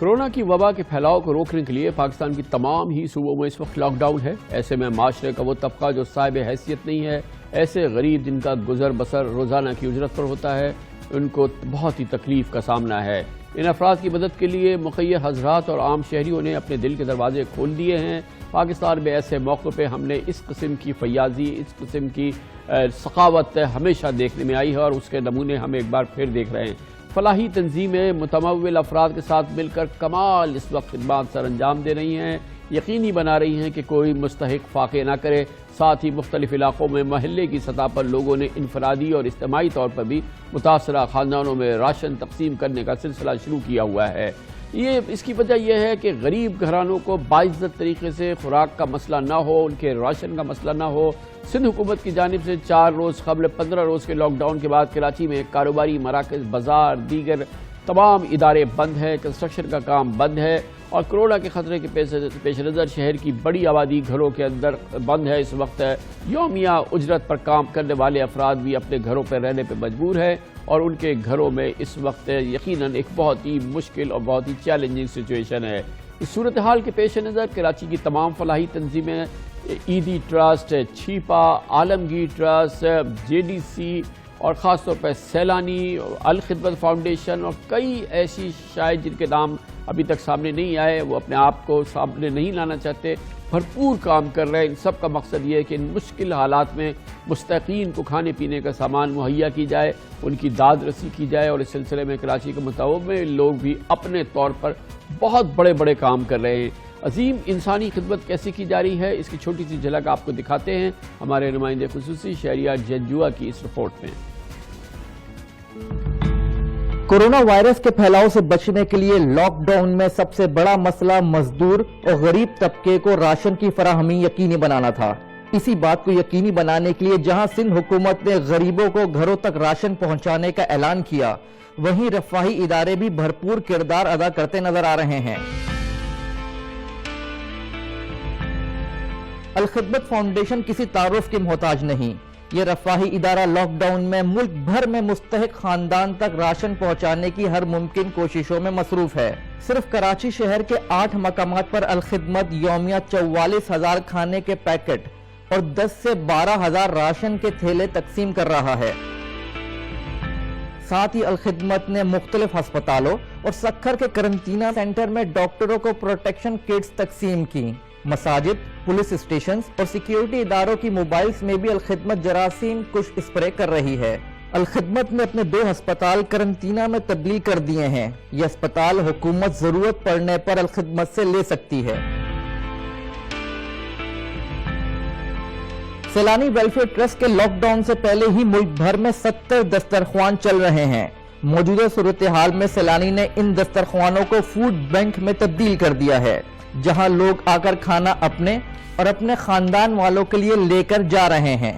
Corona کی وبا کے پھیلاؤ کو روکنے کے لیے پاکستان کی تمام ہی صوبوں میں اس وقت لاک ڈاؤن ہے۔ ایسے میں معاشرے کا وہ طبقہ جو صاحب حیثیت نہیں ہے، ایسے غریب جن کا گزر بسر روزانہ کی اجرت پر ہوتا ہے، ان کو بہت ہی تکلیف کا سامنا ہے۔ ان افراد کی مدد کے لیے مخیر حضرات اور عام شہریوں نے اپنے دل کے دروازے کھول دیے ہیں۔ پاکستان میں ایسے موقع پہ ہم نے اس قسم کی فیاضی، اس قسم کی سخاوت ہمیشہ دیکھنے میں آئی ہے اور اس کے نمونے ہم ایک بار پھر دیکھ رہے ہیں۔ فلاحی تنظیمیں متمول افراد کے ساتھ مل کر کمال اس وقت خدمات سر انجام دے رہی ہیں، یقینی بنا رہی ہیں کہ کوئی مستحق فاقے نہ کرے۔ ساتھ ہی مختلف علاقوں میں محلے کی سطح پر لوگوں نے انفرادی اور اجتماعی طور پر بھی متاثرہ خاندانوں میں راشن تقسیم کرنے کا سلسلہ شروع کیا ہوا ہے۔ اس کی وجہ یہ ہے کہ غریب گھرانوں کو باعزت طریقے سے خوراک کا مسئلہ نہ ہو، ان کے راشن کا مسئلہ نہ ہو۔ سندھ حکومت کی جانب سے 4 روز قبل 15 روز کے لاک ڈاؤن کے بعد کراچی میں کاروباری مراکز، بازار، دیگر تمام ادارے بند ہیں، کنسٹرکشن کا کام بند ہے اور کورونا کے خطرے کے پیش نظر شہر کی بڑی آبادی گھروں کے اندر بند ہے۔ اس وقت یومیہ اجرت پر کام کرنے والے افراد بھی اپنے گھروں پر رہنے پہ مجبور ہیں اور ان کے گھروں میں اس وقت یقیناً ایک بہت ہی مشکل اور بہت ہی چیلنجنگ سچویشن ہے۔ اس صورتحال کے پیش نظر کراچی کی تمام فلاحی تنظیمیں، ایدی ٹرسٹ، چھیپا، عالمگیر ٹرسٹ، JDC اور خاص طور پر سیلانی، الخدمت فاؤنڈیشن اور کئی ایسی شاید جن کے نام ابھی تک سامنے نہیں آئے، وہ اپنے آپ کو سامنے نہیں لانا چاہتے، بھرپور کام کر رہے ہیں۔ ان سب کا مقصد یہ ہے کہ ان مشکل حالات میں مستحقین کو کھانے پینے کا سامان مہیا کی جائے، ان کی داد رسی کی جائے اور اس سلسلے میں کراچی کے متعوقع لوگ بھی اپنے طور پر بہت بڑے بڑے کام کر رہے ہیں۔ عظیم انسانی خدمت کیسے کی جا رہی ہے، اس کی چھوٹی سی جھلک آپ کو دکھاتے ہیں ہمارے نمائندے خصوصی شہریار جنجوا کی اس رپورٹ میں۔ کورونا وائرس کے پھیلاؤ سے بچنے کے لیے لاک ڈاؤن میں سب سے بڑا مسئلہ مزدور اور غریب طبقے کو راشن کی فراہمی یقینی بنانا تھا۔ اسی بات کو یقینی بنانے کے لیے جہاں سندھ حکومت نے غریبوں کو گھروں تک راشن پہنچانے کا اعلان کیا، وہیں رفاہی ادارے بھی بھرپور کردار ادا کرتے نظر آ رہے ہیں۔ الخدمت فاؤنڈیشن کسی تعارف کے محتاج نہیں۔ یہ رفاہی ادارہ لاک ڈاؤن میں ملک بھر میں مستحق خاندان تک راشن پہنچانے کی ہر ممکن کوششوں میں مصروف ہے۔ صرف کراچی شہر کے 8 مقامات پر الخدمت یومیہ 44,000 کھانے کے پیکٹ اور 10 سے 12,000 راشن کے تھیلے تقسیم کر رہا ہے۔ ساتھ ہی الخدمت نے مختلف ہسپتالوں اور سکھر کے قرنطینہ سینٹر میں ڈاکٹروں کو پروٹیکشن کٹس تقسیم کی۔ مساجد، پولیس اسٹیشنز اور سیکیورٹی اداروں کی موبائلز میں بھی الخدمت جراثیم کش اسپرے کر رہی ہے۔ الخدمت نے اپنے 2 ہسپتال قرنطینہ میں تبدیل کر دیے ہیں۔ یہ ہسپتال حکومت ضرورت پڑنے پر الخدمت سے لے سکتی ہے۔ سیلانی ویلفیئر ٹرسٹ کے لاک ڈاؤن سے پہلے ہی ملک بھر میں 70 دسترخوان چل رہے ہیں۔ موجودہ صورتحال میں سیلانی نے ان دسترخوانوں کو فوڈ بینک میں تبدیل کر دیا ہے، جہاں لوگ آ کر کھانا اپنے اور اپنے خاندان والوں کے لیے لے کر جا رہے ہیں۔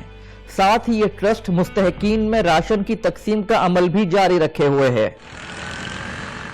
ساتھ ہی یہ ٹرسٹ مستحقین میں راشن کی تقسیم کا عمل بھی جاری رکھے ہوئے ہے۔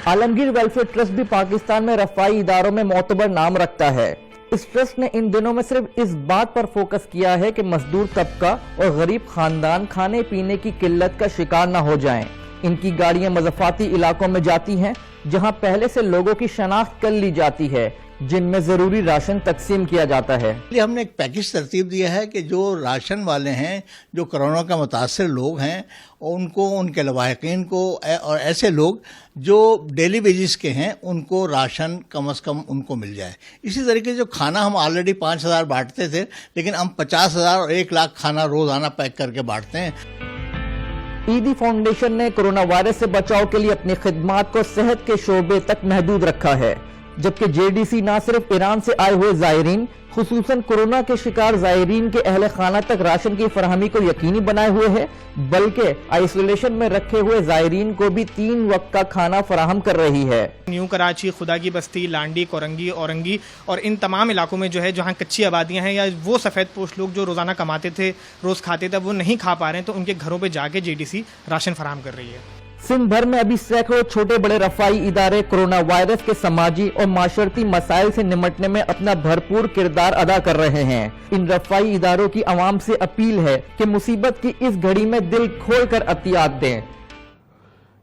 عالمگیر ویلفیئر ٹرسٹ بھی پاکستان میں رفاہی اداروں میں معتبر نام رکھتا ہے۔ اس ٹرسٹ نے ان دنوں میں صرف اس بات پر فوکس کیا ہے کہ مزدور طبقہ اور غریب خاندان کھانے پینے کی قلت کا شکار نہ ہو جائیں۔ ان کی گاڑیاں مضافاتی علاقوں میں جاتی ہیں، جہاں پہلے سے لوگوں کی شناخت کر لی جاتی ہے، جن میں ضروری راشن تقسیم کیا جاتا ہے۔ ہم نے ایک پیکج ترتیب دیا ہے کہ جو راشن والے ہیں، جو کرونا کا متاثر لوگ ہیں، ان کو، ان کے لواحقین کو اور ایسے لوگ جو ڈیلی بیجز کے ہیں، ان کو راشن کم از کم ان کو مل جائے۔ اسی طریقے جو کھانا ہم آلریڈی 5,000 بانٹتے تھے، لیکن ہم 50,000 اور 1 لاکھ کھانا روزانہ پیک کر کے بانٹتے ہیں۔ ایدی فاؤنڈیشن نے کورونا وائرس سے بچاؤ کے لیے اپنی خدمات کو صحت کے شعبے تک محدود رکھا ہے، جبکہ JDC نہ صرف ایران سے آئے ہوئے زائرین، خصوصاً کورونا کے شکار زائرین کے اہل خانہ تک راشن کی فراہمی کو یقینی بنائے ہوئے ہے، بلکہ آئسولیشن میں رکھے ہوئے زائرین کو بھی 3 وقت کا کھانا فراہم کر رہی ہے۔ نیو کراچی، خدا کی بستی، لانڈی، کورنگی، اورنگی اور ان تمام علاقوں میں جو ہے جہاں کچی آبادیاں ہیں یا وہ سفید پوش لوگ جو روزانہ کماتے تھے، روز کھاتے تھے، وہ نہیں کھا پا رہے ہیں، تو ان کے گھروں پہ جا کے JDC راشن فراہم کر رہی ہے۔ سندھ بھر میں ابھی سینکڑوں چھوٹے بڑے رفاہی ادارے کورونا وائرس کے سماجی اور معاشرتی مسائل سے نمٹنے میں اپنا بھرپور کردار ادا کر رہے ہیں۔ ان رفاہی اداروں کی عوام سے اپیل ہے کہ مصیبت کی اس گھڑی میں دل کھول کر عطیات دیں۔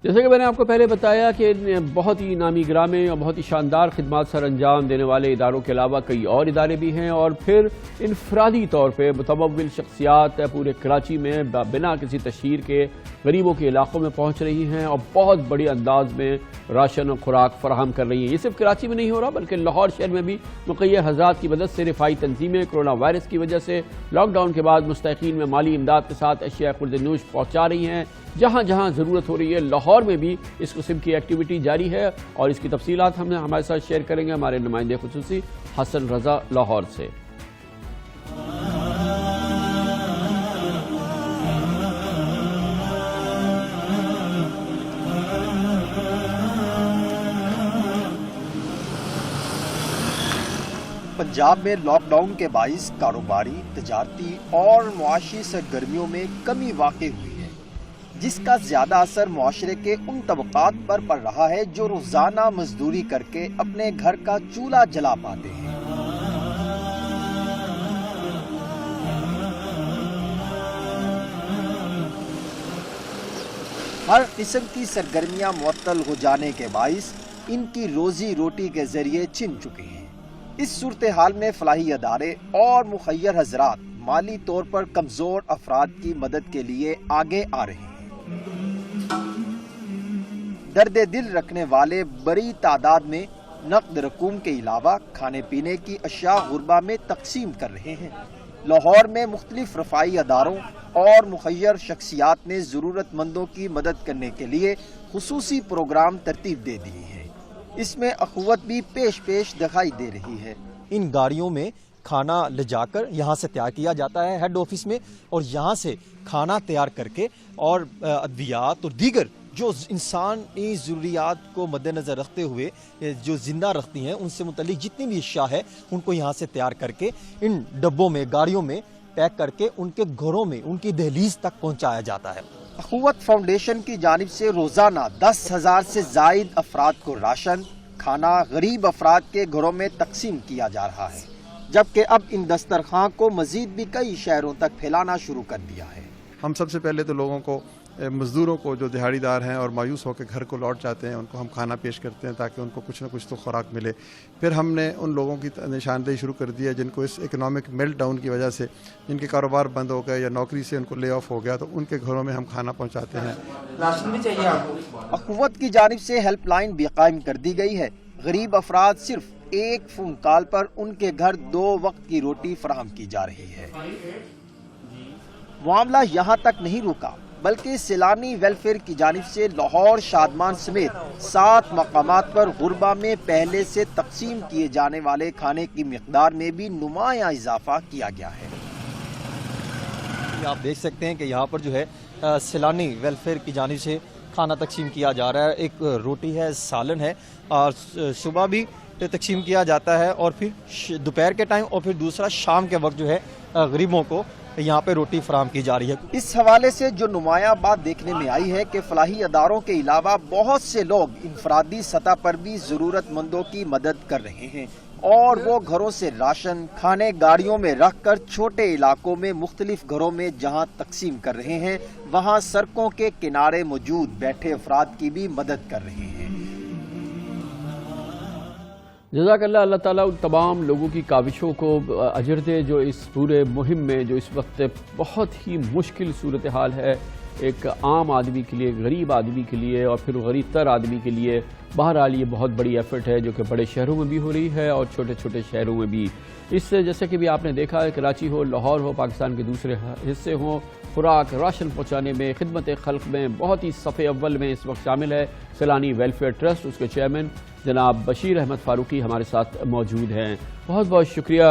جیسا کہ میں نے آپ کو پہلے بتایا کہ بہت ہی نامی گرامی اور بہت ہی شاندار خدمات سر انجام دینے والے اداروں کے علاوہ کئی اور ادارے بھی ہیں، اور پھر انفرادی طور پہ متمول شخصیات پورے کراچی میں بنا کسی تشہیر کے غریبوں کے علاقوں میں پہنچ رہی ہیں اور بہت بڑی انداز میں راشن اور خوراک فراہم کر رہی ہیں۔ یہ صرف کراچی میں نہیں ہو رہا بلکہ لاہور شہر میں بھی مقیر حضرات کی مدد سے رفائی تنظیمیں کرونا وائرس کی وجہ سے لاک ڈاؤن کے بعد مستحقین میں مالی امداد کے ساتھ اشیاء خرد نوش پہنچا رہی ہیں۔ جہاں جہاں ضرورت ہو رہی ہے لاہور میں بھی اس قسم کی ایکٹیویٹی جاری ہے، اور اس کی تفصیلات ہم ہمارے ساتھ شیئر کریں گے ہمارے نمائندے خصوصی حسن رضا لاہور سے۔ پنجاب میں لاک ڈاؤن کے باعث کاروباری، تجارتی اور معاشی سرگرمیوں میں کمی واقع ہوئی ہے، جس کا زیادہ اثر معاشرے کے ان طبقات پر پڑ رہا ہے جو روزانہ مزدوری کر کے اپنے گھر کا چولہا جلا پاتے ہیں۔ ہر قسم کی سرگرمیاں معطل ہو جانے کے باعث ان کی روزی روٹی کے ذریعے چھن چکے ہیں۔ اس صورتحال میں فلاحی ادارے اور مخیر حضرات مالی طور پر کمزور افراد کی مدد کے لیے آگے آ رہے ہیں۔ درد دل رکھنے والے بڑی تعداد میں نقد رقوم کے علاوہ کھانے پینے کی اشیاء غربا میں تقسیم کر رہے ہیں۔ لاہور میں مختلف رفائی اداروں اور مخیر شخصیات نے ضرورت مندوں کی مدد کرنے کے لیے خصوصی پروگرام ترتیب دے دیے ہیں۔ اس میں اخوت بھی پیش دکھائی دے رہی ہے۔ ان گاڑیوں میں کھانا لے جا کر یہاں سے تیار کیا جاتا ہے ہیڈ آفس میں، اور یہاں سے کھانا تیار کر کے اور ادویات اور دیگر جو انسانی ضروریات کو مد نظر رکھتے ہوئے جو زندہ رکھتی ہیں ان سے متعلق جتنی بھی اشیاء ہے ان کو یہاں سے تیار کر کے ان ڈبوں میں، گاڑیوں میں پیک کر کے ان کے گھروں میں، ان کی دہلیز تک پہنچایا جاتا ہے۔ اخوت فاؤنڈیشن کی جانب سے روزانہ 10,000 سے زائد افراد کو راشن، کھانا غریب افراد کے گھروں میں تقسیم کیا جا رہا ہے، جبکہ اب ان دسترخوان کو مزید بھی کئی شہروں تک پھیلانا شروع کر دیا ہے۔ ہم سب سے پہلے تو لوگوں کو، مزدوروں کو جو دہاڑی دار ہیں اور مایوس ہو کے گھر کو لوٹ جاتے ہیں، ان کو ہم کھانا پیش کرتے ہیں تاکہ ان کو کچھ نہ کچھ تو خوراک ملے۔ پھر ہم نے ان لوگوں کی نشاندہی شروع کر دی ہے جن کو اس اکنامک میلٹ ڈاؤن کی وجہ سے جن کے کاروبار بند ہو گئے یا نوکری سے ان کو لے آف ہو گیا، تو ان کے گھروں میں ہم کھانا پہنچاتے ہیں۔ راشن بھی چاہیے آپ کو؟ اخوت کی جانب سے ہیلپ لائن بھی قائم کر دی گئی ہے۔ غریب افراد صرف ایک فون کال پر ان کے گھر 2 وقت کی روٹی فراہم کی جا رہی ہے۔ معاملہ یہاں تک نہیں رکا بلکہ سیلانی ویلفیئر کی جانب سے لاہور، شادمان سمیت 7 مقامات پر غربا میں پہلے سے تقسیم کیے جانے والے کھانے کی مقدار میں بھی نمایاں اضافہ کیا گیا ہے۔ آپ دیکھ سکتے ہیں کہ یہاں پر جو ہے سیلانی ویلفیئر کی جانب سے کھانا تقسیم کیا جا رہا ہے۔ ایک روٹی ہے، سالن ہے، اور صبح بھی تقسیم کیا جاتا ہے، اور پھر دوپہر کے ٹائم، اور پھر دوسرا شام کے وقت جو ہے غریبوں کو یہاں پہ روٹی فراہم کی جا رہی ہے۔ اس حوالے سے جو نمایاں بات دیکھنے میں آئی ہے کہ فلاحی اداروں کے علاوہ بہت سے لوگ انفرادی سطح پر بھی ضرورت مندوں کی مدد کر رہے ہیں، اور وہ گھروں سے راشن، کھانے گاڑیوں میں رکھ کر چھوٹے علاقوں میں مختلف گھروں میں جہاں تقسیم کر رہے ہیں، وہاں سڑکوں کے کنارے موجود بیٹھے افراد کی بھی مدد کر رہے ہیں۔ جزاک اللہ، اللہ تعالیٰ ان تمام لوگوں کی کاوشوں کو اجر دے جو اس پورے مہم میں، جو اس وقت بہت ہی مشکل صورتحال ہے ایک عام آدمی کے لیے، غریب آدمی کے لیے، اور پھر غریب تر آدمی کے لیے۔ بہرحال یہ بہت بڑی ایفرٹ ہے جو کہ بڑے شہروں میں بھی ہو رہی ہے اور چھوٹے چھوٹے شہروں میں بھی۔ اس سے جیسے کہ بھی آپ نے دیکھا ہے، کراچی ہو، لاہور ہو، پاکستان کے دوسرے حصے ہوں، خوراک راشن پہنچانے میں، خدمت خلق میں بہت ہی صف اول میں اس وقت شامل ہے سیلانی ویلفیئر ٹرسٹ۔ اس کے چیئرمین جناب بشیر احمد فاروقی ہمارے ساتھ موجود ہیں۔ بہت بہت شکریہ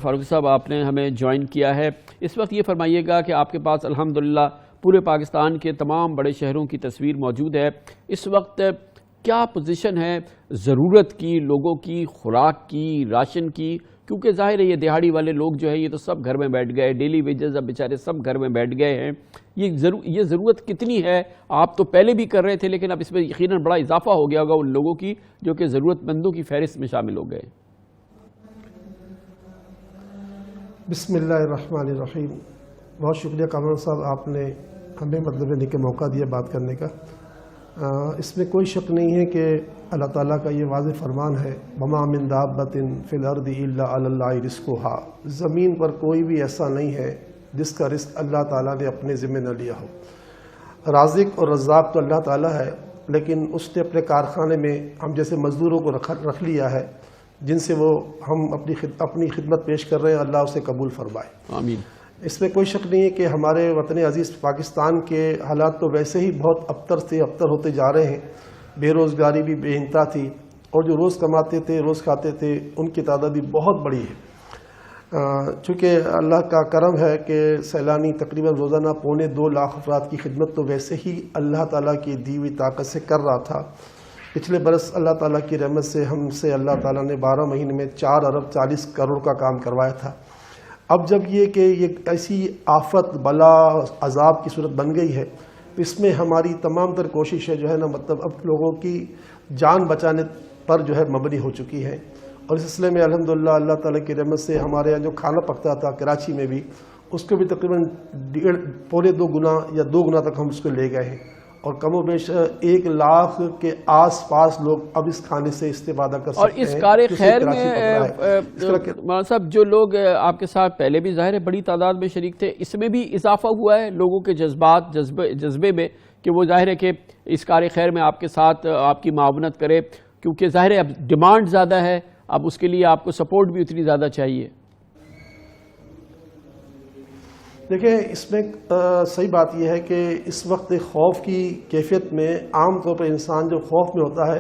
فاروقی صاحب، آپ نے ہمیں جوائن کیا ہے۔ اس وقت یہ فرمائیے گا کہ آپ کے پاس الحمدللہ پورے پاکستان کے تمام بڑے شہروں کی تصویر موجود ہے، اس وقت کیا پوزیشن ہے ضرورت کی، لوگوں کی، خوراک کی، راشن کی؟ کیونکہ ظاہر ہے یہ دیہاڑی والے لوگ جو ہیں یہ تو سب گھر میں بیٹھ گئے، ڈیلی ویجز اب بیچارے سب گھر میں بیٹھ گئے ہیں۔ یہ ضرورت کتنی ہے؟ آپ تو پہلے بھی کر رہے تھے لیکن اب اس میں یقیناً بڑا اضافہ ہو گیا ہوگا ان لوگوں کی جو کہ ضرورت مندوں کی فہرست میں شامل ہو گئے۔ بسم اللہ الرحمن الرحیم۔ بہت شکریہ کامران صاحب، آپ نے ہمیں لینے کا موقع دیا بات کرنے کا۔ اس میں کوئی شک نہیں ہے کہ اللہ تعالیٰ کا یہ واضح فرمان ہے وَمَا مِن دَابَّةٍ فِي الْأَرْضِ إِلَّا عَلَى اللَّهِ رِزْقُهَا، زمین پر کوئی بھی ایسا نہیں ہے جس کا رزق اللہ تعالیٰ نے اپنے ذمہ نہ لیا ہو۔ رازق اور رزاق تو اللہ تعالیٰ ہے، لیکن اس نے اپنے کارخانے میں ہم جیسے مزدوروں کو رکھ لیا ہے جن سے وہ ہم اپنی خدمت پیش کر رہے ہیں، اللہ اسے قبول فرمائے، آمین۔ اس میں کوئی شک نہیں ہے کہ ہمارے وطن عزیز پاکستان کے حالات تو ویسے ہی بہت ابتر ہوتے جا رہے ہیں، بے روزگاری بھی بے انتہا تھی، اور جو روز کماتے تھے روز کھاتے تھے ان کی تعداد بھی بہت بڑی ہے۔ چونکہ اللہ کا کرم ہے کہ سیلانی تقریباً روزانہ 1.25 لاکھ افراد کی خدمت تو ویسے ہی اللہ تعالیٰ کی دی ہوئی طاقت سے کر رہا تھا۔ پچھلے برس اللہ تعالیٰ کی رحمت سے ہم سے اللہ تعالیٰ نے 12 مہینے میں 4 ارب 40 کروڑ کا کام کروایا تھا۔ اب جب یہ کہ یہ ایسی آفت بلا عذاب کی صورت بن گئی ہے تو اس میں ہماری تمام تر کوششیں جو ہے نا مطلب اب لوگوں کی جان بچانے پر جو ہے مبنی ہو چکی ہیں، اور اس سلسلے میں الحمدللہ اللہ تعالیٰ کی رحمت سے ہمارے یہاں جو کھانا پکتا تھا کراچی میں بھی، اس کو بھی تقریباً 1.25 گنا یا 2 گنا تک ہم اس کو لے گئے ہیں، اور کم و بیش 1 لاکھ کے آس پاس لوگ اب اس کھانے سے استفادہ کر سکتے ہیں۔ اور اس کار خیر میں مولانا صاحب جو لوگ آپ کے ساتھ پہلے بھی ظاہر ہے بڑی تعداد میں شریک تھے، اس میں بھی اضافہ ہوا ہے لوگوں کے جذبے میں کہ وہ ظاہر ہے کہ اس کار خیر میں آپ کے ساتھ آپ کی معاونت کرے، کیونکہ ظاہر ہے اب ڈیمانڈ زیادہ ہے، اب اس کے لیے آپ کو سپورٹ بھی اتنی زیادہ چاہیے۔ دیکھیں اس میں صحیح بات یہ ہے کہ اس وقت خوف کی کیفیت میں عام طور پر انسان جو خوف میں ہوتا ہے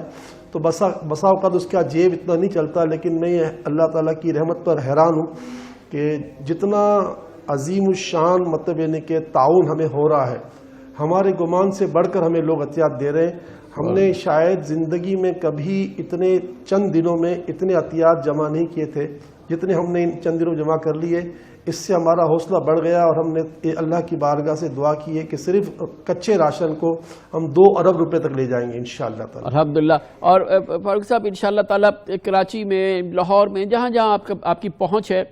تو بسا اوقات اس کا جیب اتنا نہیں چلتا، لیکن میں اللہ تعالیٰ کی رحمت پر حیران ہوں کہ جتنا عظیم الشان مطلب یعنی کہ تعاون ہمیں ہو رہا ہے، ہمارے گمان سے بڑھ کر ہمیں لوگ عطیات دے رہے ہیں۔ ہم نے شاید زندگی میں کبھی اتنے چند دنوں میں اتنے عطیات جمع نہیں کیے تھے جتنے ہم نے ان چند دنوں جمع کر لیے۔ اس سے ہمارا حوصلہ بڑھ گیا اور ہم نے اللہ کی بارگاہ سے دعا کی ہے کہ صرف کچے راشن کو ہم 2 ارب روپے تک لے جائیں گے انشاءاللہ تعالی۔ الحمدللہ۔ اور فاروق صاحب انشاءاللہ تعالی کراچی میں، لاہور میں، جہاں جہاں آپ کی پہنچ ہے،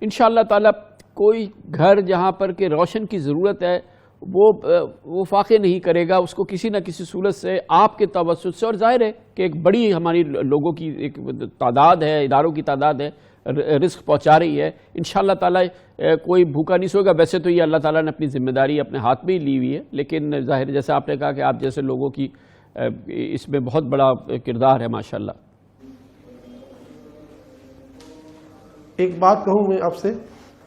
انشاءاللہ تعالی کوئی گھر جہاں پر کہ روشن کی ضرورت ہے وہ فاقے نہیں کرے گا، اس کو کسی نہ کسی صورت سے آپ کے توسط سے، اور ظاہر ہے کہ ایک بڑی ہماری لوگوں کی ایک تعداد ہے، اداروں کی تعداد ہے، رزق پہنچا رہی ہے۔ انشاءاللہ تعالی کوئی بھوکا نہیں سوئے گا۔ ویسے تو یہ اللہ تعالیٰ نے اپنی ذمہ داری اپنے ہاتھ میں ہی لی ہوئی ہے، لیکن ظاہر جیسے آپ نے کہا کہ آپ جیسے لوگوں کی اس میں بہت بڑا کردار ہے ماشاءاللہ۔ ایک بات کہوں میں آپ سے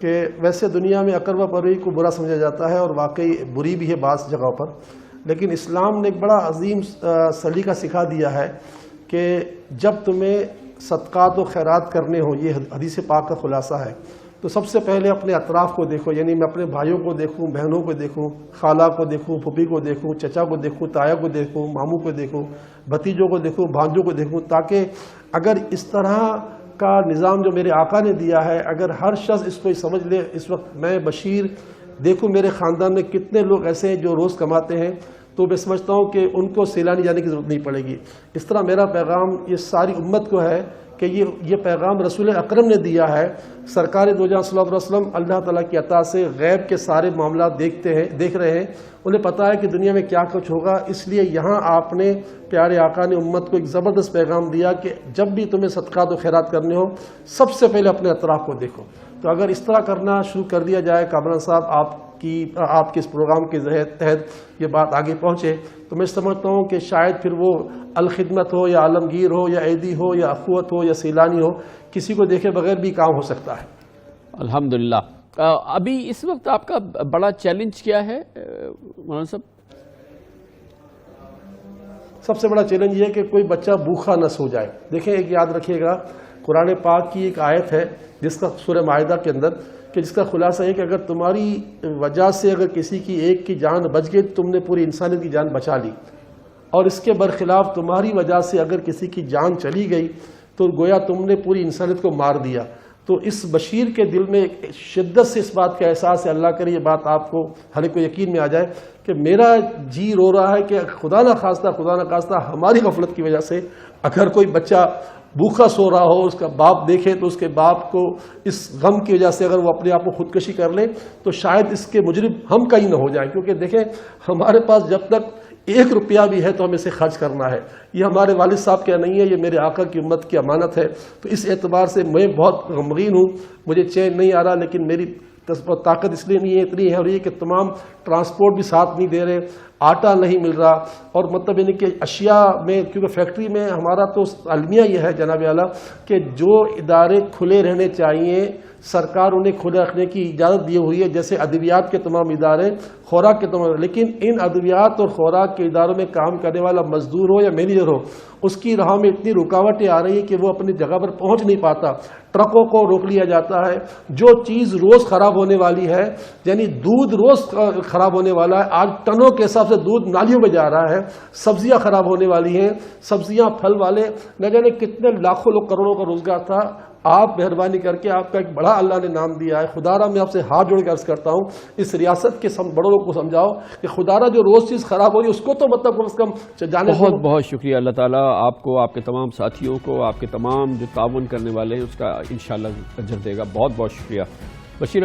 کہ ویسے دنیا میں اقربہ پروری کو برا سمجھا جاتا ہے، اور واقعی بری بھی ہے بعض جگہوں پر، لیکن اسلام نے ایک بڑا عظیم سلیقہ سکھا دیا ہے کہ جب تمہیں صدقات و خیرات کرنے ہو، یہ حدیث پاک کا خلاصہ ہے، تو سب سے پہلے اپنے اطراف کو دیکھو، یعنی میں اپنے بھائیوں کو دیکھوں، بہنوں کو دیکھوں، خالہ کو دیکھوں، پھوپھی کو دیکھوں، چچا کو دیکھوں، تایا کو دیکھوں، ماموں کو دیکھوں، بھتیجوں کو دیکھوں، بھانجوں کو دیکھوں، تاکہ اگر اس طرح کا نظام جو میرے آقا نے دیا ہے، اگر ہر شخص اس کو سمجھ لے، اس وقت میں بشیر دیکھوں میرے خاندان میں کتنے لوگ ایسے ہیں جو روز کماتے ہیں، تو میں سمجھتا ہوں کہ ان کو سیلانی جانے کی ضرورت نہیں پڑے گی۔ اس طرح میرا پیغام یہ ساری امت کو ہے کہ یہ پیغام رسول اکرم نے دیا ہے۔ سرکار دو جہاں صلی اللہ علیہ وسلم اللہ تعالیٰ کی عطا سے غیب کے سارے معاملات دیکھ رہے ہیں، انہیں پتہ ہے کہ دنیا میں کیا کچھ ہوگا، اس لیے یہاں آپ نے پیارے آقا نے امت کو ایک زبردست پیغام دیا کہ جب بھی تمہیں صدقات و خیرات کرنے ہو، سب سے پہلے اپنے اطراف کو دیکھو۔ تو اگر اس طرح کرنا شروع کر دیا جائے، کامران صاحب آپ کے اس پروگرام کے تحت یہ بات آگے پہنچے، تو میں سمجھتا ہوں کہ شاید پھر وہ الخدمت ہو یا عالمگیر ہو یا عیدی ہو یا اخوت ہو یا سیلانی ہو، کسی کو دیکھے بغیر بھی کام ہو سکتا ہے۔ الحمدللہ۔ ابھی اس وقت آپ کا بڑا چیلنج کیا ہے مولانا صاحب؟ سب سے بڑا چیلنج یہ ہے کہ کوئی بچہ بھوکا نہ سو جائے۔ دیکھیں ایک یاد رکھیے گا، قرآن پاک کی ایک آیت ہے جس کا سورہ مائدہ کے اندر کہ جس کا خلاصہ ہے کہ اگر تمہاری وجہ سے اگر کسی کی ایک کی جان بچ گئی، تم نے پوری انسانیت کی جان بچا لی، اور اس کے برخلاف تمہاری وجہ سے اگر کسی کی جان چلی گئی تو گویا تم نے پوری انسانیت کو مار دیا۔ تو اس بشیر کے دل میں شدت سے اس بات کا احساس ہے، اللہ کرے یہ بات آپ کو ہر ایک کو یقین میں آ جائے کہ میرا جی رو رہا ہے کہ خدا نہ خواستہ ہماری غفلت کی وجہ سے اگر کوئی بچہ بھوکا سو رہا ہو، اس کا باپ دیکھے تو اس کے باپ کو اس غم کی وجہ سے اگر وہ اپنے آپ کو خودکشی کر لے تو شاید اس کے مجرم ہم کہیں نہ ہو جائیں۔ کیونکہ دیکھیں ہمارے پاس جب تک 1 روپیہ بھی ہے تو ہمیں اسے خرچ کرنا ہے. یہ ہمارے والد صاحب کا نہیں ہے، یہ میرے آقا کی امت کی امانت ہے. تو اس اعتبار سے میں بہت غمگین ہوں، مجھے چین نہیں آ رہا، لیکن میری طاقت اس لیے نہیں ہے، اتنی ہے، اور یہ کہ تمام ٹرانسپورٹ بھی ساتھ نہیں دے رہے، آٹا نہیں مل رہا، اور مطلب یعنی کہ اشیاء میں، کیونکہ فیکٹری میں ہمارا تو المیہ یہ ہے جناب اعلیٰ کہ جو ادارے کھلے رہنے چاہیے سرکار انہیں کھلے رکھنے کی اجازت دی ہوئی ہے، جیسے ادویات کے تمام ادارے، خوراک کے تمام، لیکن ان ادویات اور خوراک کے اداروں میں کام کرنے والا مزدور ہو یا مینیجر ہو، اس کی راہ میں اتنی رکاوٹیں آ رہی ہیں کہ وہ اپنی جگہ پر پہنچ نہیں پاتا. ٹرکوں کو روک لیا جاتا ہے. جو چیز روز خراب ہونے والی ہے، یعنی دودھ روز خراب ہونے والا ہے، آج ٹنوں کے حساب سے دودھ نالیوں میں جا رہا ہے. سبزیاں خراب ہونے والی ہیں، سبزیاں، پھل والے نہ جانے کتنے لاکھوں لوگ، کروڑوں کا روزگار تھا. آپ مہربانی کر کے، آپ کا ایک بڑا اللہ نے نام دیا ہے، خدا را میں آپ سے ہاتھ جوڑ کے عرض کرتا ہوں، اس ریاست کے بڑوں لوگوں کو سمجھاؤ کہ خدا را جو روز چیز خراب ہو رہی ہے اس کو تو مطلب کم از کم جانے. بہت بہت شکریہ. اللہ تعالیٰ آپ کو، آپ کے تمام ساتھیوں کو، آپ کے تمام جو تعاون کرنے والے ہیں اس کا انشاءاللہ اجر دے گا. بہت بہت شکریہ. بشیر